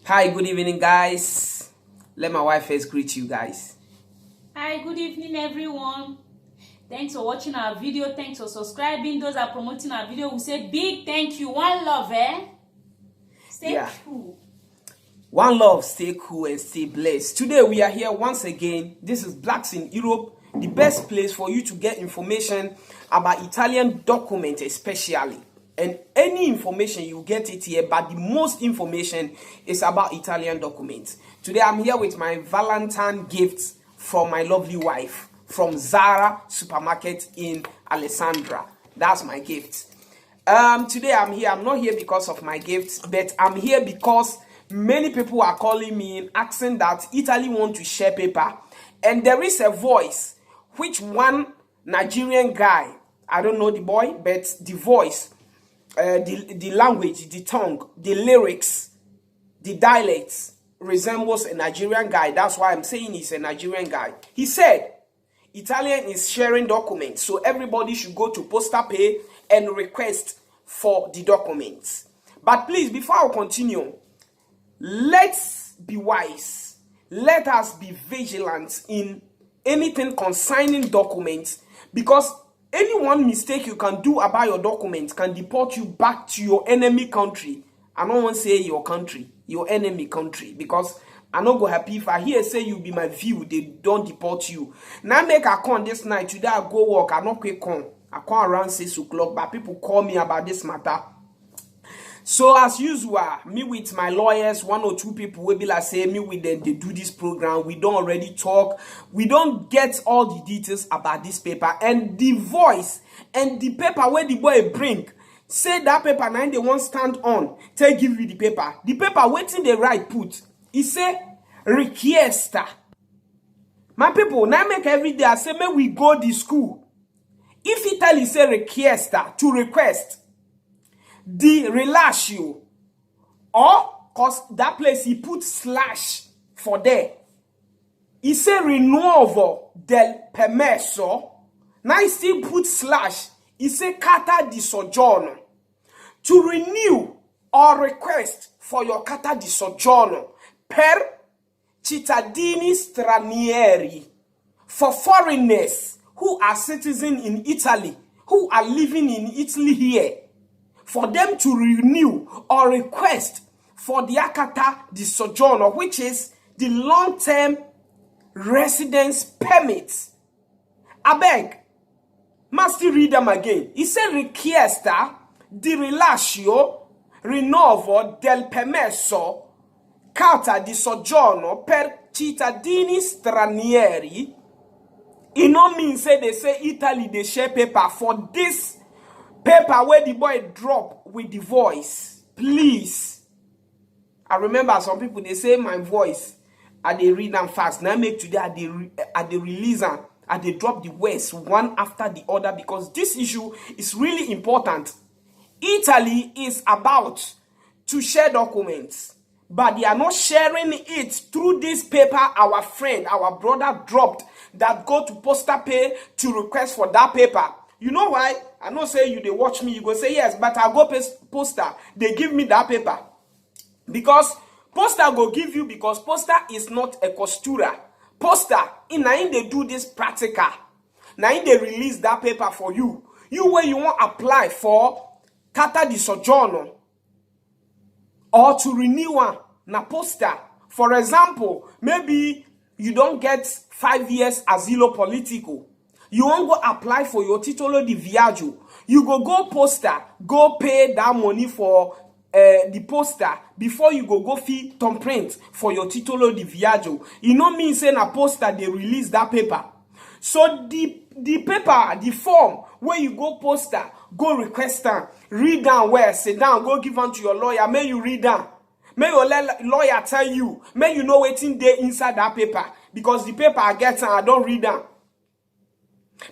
Hi, good evening, guys. Let my wife first greet you guys. Hi, good evening, everyone. Thanks for watching our video. Thanks for subscribing. Those are promoting our video. We say big thank you. One love, eh? Stay cool. One love, stay cool and stay blessed. Today we are here once again. This is Blacks in Europe, the best place for you to get information about Italian documents especially. And any information, you get it here, but the most information is about Italian documents. Today I'm here with my Valentine gifts from my lovely wife from Zara supermarket in Alessandra. That's my gift. Today I'm here. I'm not here because of my gifts, but I'm here because many people are calling me asking that Italy want to share paper, and there is a voice which one Nigerian guy, I don't know the boy, but the voice, the language, the tongue, the lyrics, the dialects resembles a Nigerian guy. That's why I'm saying he's a Nigerian guy. He said Italian is sharing documents, so everybody should go to Posta Pay and request for the documents. But please, before I continue, let's be wise. Let us be vigilant in anything concerning documents, because any one mistake you can do about your documents can deport you back to your enemy country. I don't want to say your country, your enemy country, because I not go happy if I hear say you be my view, they don't deport you. Now make a con this night, today I go work, I not quick con. I come around 6 o'clock, but people call me about this matter. So as usual, me with my lawyers, 1 or 2 people will be like say me with them, they do this program. We don't already talk. We don't get all the details about this paper, and the voice and the paper where the boy bring. Say that paper now they won't stand on. Tell give you the paper. The paper waiting the right put. He say richiesta. My people, now make every day I say may we go to school. If Italy say richiesta to request, the relatio, or cause that place he put slash for there. He say rinnovo del permesso. Now he still put slash. He say carta di soggiorno. To renew or request for your carta di soggiorno per cittadini stranieri, for foreigners who are citizens in Italy, who are living in Italy here, for them to renew or request for the carta di soggiorno, which is the long-term residence permit. I beg, must you read them again? He said richiesta di rilascio rinnovo del permesso carta di soggiorno per cittadini stranieri. It no mean say they say Italy they share paper for this paper where the boy drop with the voice. Please. I remember some people they say my voice and they read them fast. Now make today at the release and they drop the words one after the other, because this issue is really important. Italy is about to share documents, but they are not sharing it through this paper our friend, our brother dropped that go to Posta Pay to request for that paper. You know why? I know say you they watch me, you go say yes, but I go Posta, they give me that paper. Because Posta go give you, because Posta is not a costura. Posta, in they do this practical. Now they release that paper for you. You where you want apply for carta di soggiorno or to renew one na Posta. For example, maybe you don't get 5 years asilo politico. You won't go apply for your titolo di viaggio. You go Posta, go pay that money for the Posta before you go fee thumbprint for your titolo di viaggio. You know mean say na Posta they release that paper. So the paper, the form where you go Posta, go request them, read down where, sit down, go give them to your lawyer, may you read down. May your lawyer tell you, may you know waiting there inside that paper, because the paper I get and I don't read down.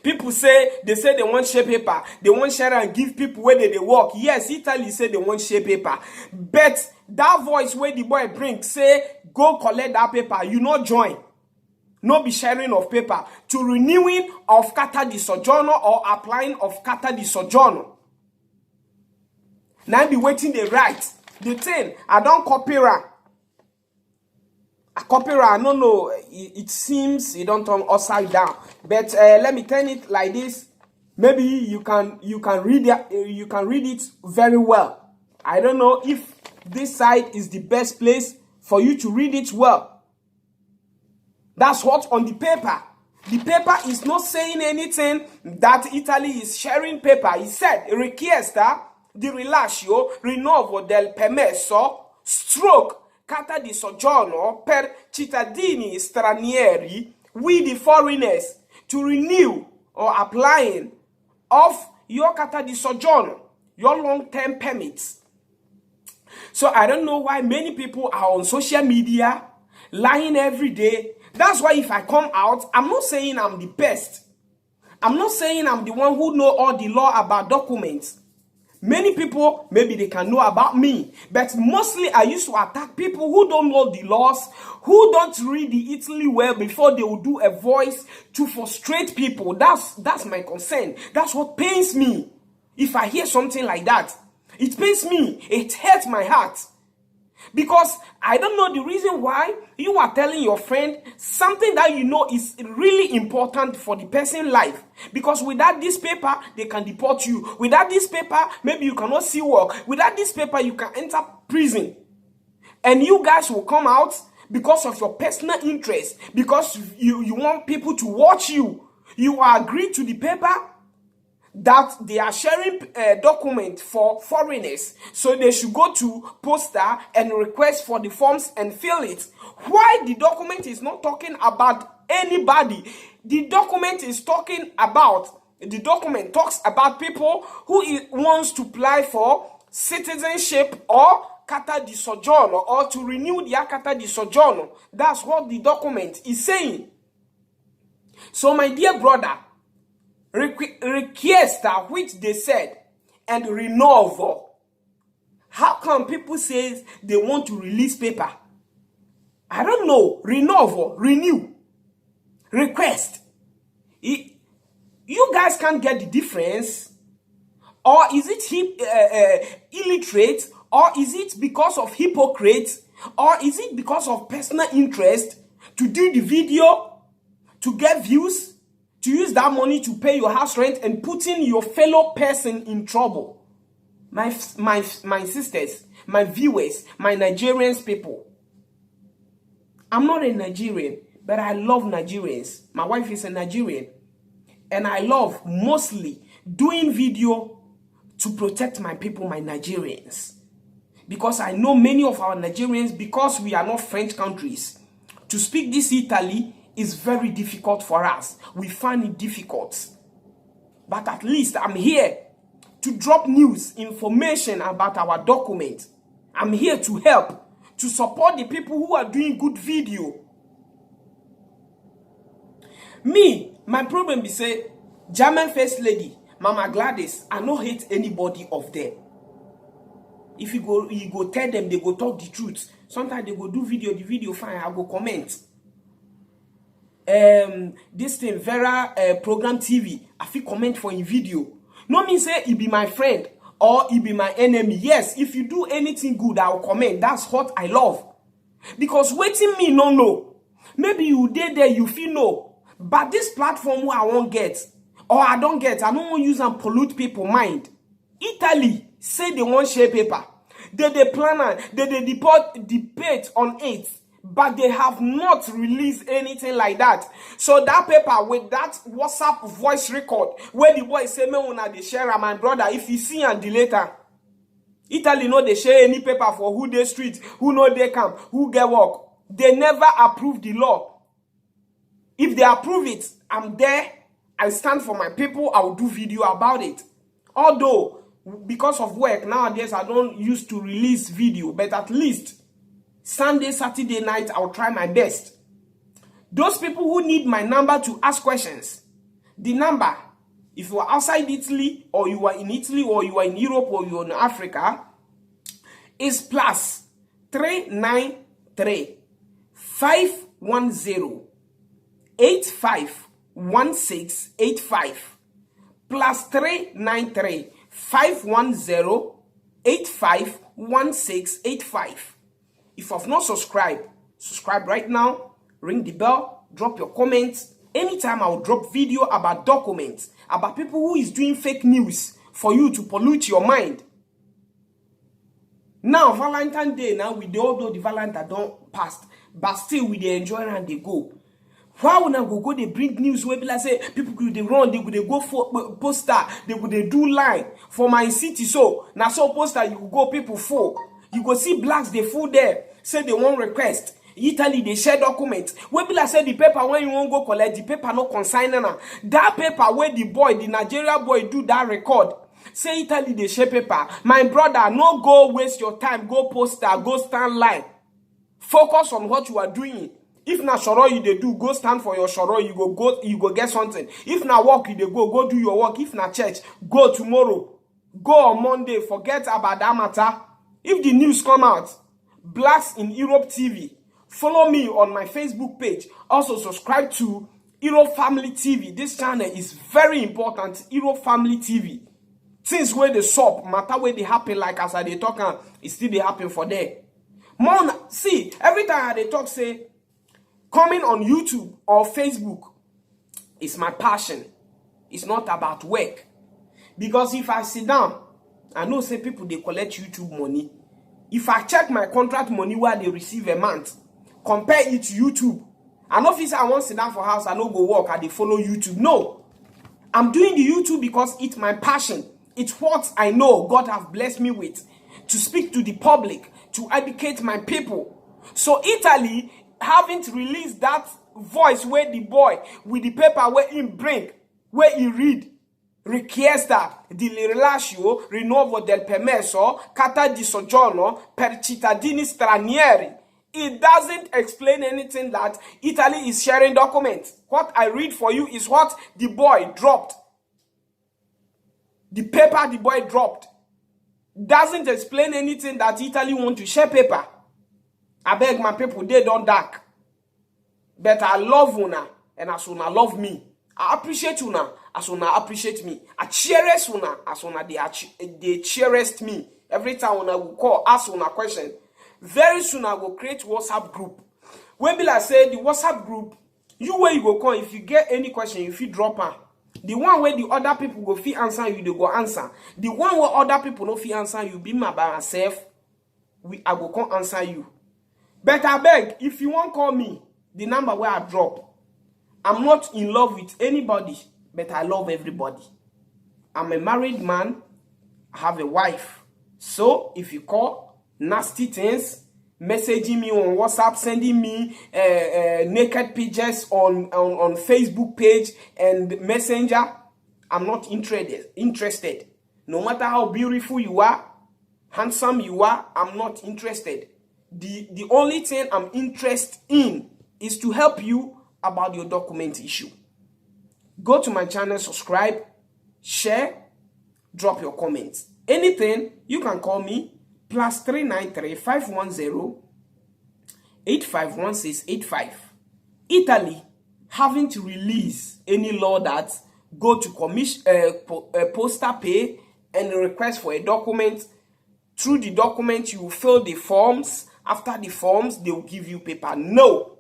People say they want share paper, they want share and give people where they work. Yes, Italy say they want share paper, but that voice where the boy bring say go collect that paper, you not join. No be sharing of paper to renewing of carta di soggiorno or applying of carta di soggiorno. Now be waiting the right. The thing I don't copy her. a copyright. No, no, it seems you don't turn upside down. But let me turn it like this. Maybe you can read it very well. I don't know if this side is the best place for you to read it well. That's what on the paper. The paper is not saying anything that Italy is sharing paper. It said richiesta di rilascio rinnovo del permesso stroke carta di soggiorno per cittadini stranieri with the foreigners to renew or applying of your carta di soggiorno, your long-term permits. So I don't know why many people are on social media lying every day. That's why if I come out, I'm not saying I'm the best. I'm not saying I'm the one who know all the law about documents. Many people, maybe they can know about me. But mostly I used to attack people who don't know the laws, who don't read the Italy well before they will do a voice to frustrate people. That's my concern. That's what pains me. If I hear something like that, it pains me. It hurts my heart. Because I don't know the reason why you are telling your friend something that you know is really important for the person's life. Because without this paper, they can deport you. Without this paper, maybe you cannot see work. Without this paper, you can enter prison. And you guys will come out because of your personal interest. Because you want people to watch you. You agree to the paper that they are sharing a document for foreigners, so they should go to posta and request for the forms and fill it. Why the document is not talking about anybody? The document talks about people who wants to apply for citizenship or carta di soggiorno, or to renew their carta di soggiorno. That's what the document is saying. So my dear brother, richiesta, which they said, and rinnovo. How come people say they want to release paper? I don't know. Rinnovo, renew, request. You guys can't get the difference. Or is it illiterate? Or is it because of hypocrites? Or is it because of personal interest to do the video, to get views? To use that money to pay your house rent and putting your fellow person in trouble. My sisters, my viewers, my Nigerians people. I'm not a Nigerian, but I love Nigerians. My wife is a Nigerian. And I love mostly doing video to protect my people, my Nigerians. Because I know many of our Nigerians, because we are not French countries, to speak this Italy is very difficult for us. We find it difficult. But at least I'm here to drop news, information about our document. I'm here to help, to support the people who are doing good video. Me, my problem is say, German First Lady, Mama Gladys, I don't hate anybody of them. If you go tell them, they go talk the truth. Sometimes they go do video, the video fine, I go comment. This thing, Vera program TV, I feel comment for a video. No mean say he be my friend or he be my enemy. Yes, if you do anything good, I will comment. That's what I love. Because waiting me no know. Maybe you did there, you feel no. But this platform where I won't get, or I don't want to use and pollute people mind. Italy say they won't share paper. They plan, they debate on it. But they have not released anything like that. So that paper with that WhatsApp voice record, where the boy say, me una they share my brother, if you see and delete later. Italy no they share any paper for who they street, who know they camp, who get work. They never approve the law. If they approve it, I'm there. I stand for my people. I will do video about it. Although, because of work, nowadays I don't used to release video, but at least Sunday, Saturday night, I'll try my best. Those people who need my number to ask questions, the number, if you are outside Italy, or you are in Italy, or you are in Europe, or you are in Africa, is plus 393 510 851685 plus 393 510 851685. If you've not subscribed, Subscribe right now, ring the bell, drop your comments. Anytime I'll drop video about documents, about people who is doing fake news for you to pollute your mind. Now, Valentine's Day, now we all know the Valentine don't pass, but still we dey enjoy and they go. Why would I go they bring news where people say people could they run, they could they go for poster, they could they do line for my city. So now so poster you go people full. You go see blacks they full there, say they want request. Italy they share documents. When people say the paper when you won't go collect the paper no consigning now. That paper where the boy, the Nigeria boy do that record. Say Italy they share paper. My brother, no go waste your time, go poster, go stand line. Focus on what you are doing. If na shoro you dey do, go stand for your shoro, you go get something. If na work you dey go do your work. If na church, go tomorrow. Go on Monday, forget about that matter. If the news come out, Blacks in Europe TV, follow me on my Facebook page. Also subscribe to Europe Family TV. This channel is very important, Europe Family TV. Since where the shop, matter where they happen, like as I dey talk, it still dey happen for there. More, see, every time they talk, say, coming on YouTube or Facebook is my passion. It's not about work. Because if I sit down, I know say people they collect YouTube money. If I check my contract money where they receive a month, compare it to YouTube. I know if I want to sit down for house, I don't go work, I they follow YouTube. No. I'm doing the YouTube because it's my passion. It's what I know God have blessed me with. To speak to the public, to educate my people. So Italy haven't released that voice where the boy with the paper where he bring, where he read, richiesta di rilascio rinnovo del permesso carta di soggiorno per cittadini stranieri. It doesn't explain anything that Italy is sharing documents. What I read for you is what the boy dropped. The paper the boy dropped doesn't explain anything that Italy want to share paper. I beg my people, they don't dark. But I love una, and as una love me. I appreciate una, as una appreciate me. I cherish una, as una they cherished me. Every time una will call, ask una question. Very soon I will create WhatsApp group. When I say the WhatsApp group, you where you go call, if you get any question, if you drop her. The one where the other people go fit answer you, they go answer. The one where other people no fit answer you, be my by myself, I go come answer you. But I beg, if you want call me, the number where I drop. I'm not in love with anybody, but I love everybody. I'm a married man. I have a wife. So if you call nasty things, messaging me on WhatsApp, sending me naked pictures on Facebook page and Messenger, I'm not interested. No matter how beautiful you are, handsome you are, I'm not interested. The only thing I'm interested in is to help you about your document issue. Go to my channel, subscribe, share, drop your comments. Anything, you can call me +393 510 851685. Italy having to release any law that go to poster pay and request for a document. Through the document, you will fill the forms. After the forms, they will give you paper. No.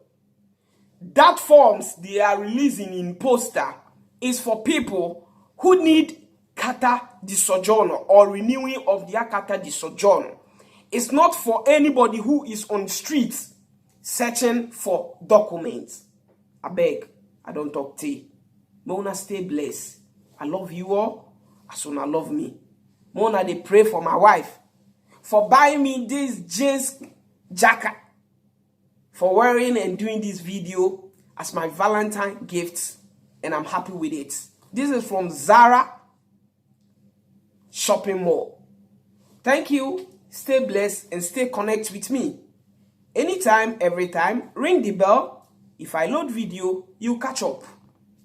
That forms they are releasing in poster is for people who need carta di soggiorno or renewing of their carta di soggiorno. It's not for anybody who is on the streets searching for documents. I beg, I don't talk tea. Mona stay blessed. I love you all as soon as love me. Mona they pray for my wife for buying me this jeans jacket, for wearing and doing this video as my Valentine gift, and I'm happy with it. This is from Zara Shopping Mall. Thank you. Stay blessed and stay connected with me. Anytime, every time, ring the bell. If I load video, you catch up.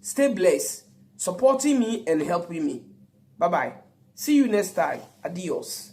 Stay blessed, supporting me and helping me. Bye-bye. See you next time. Adios.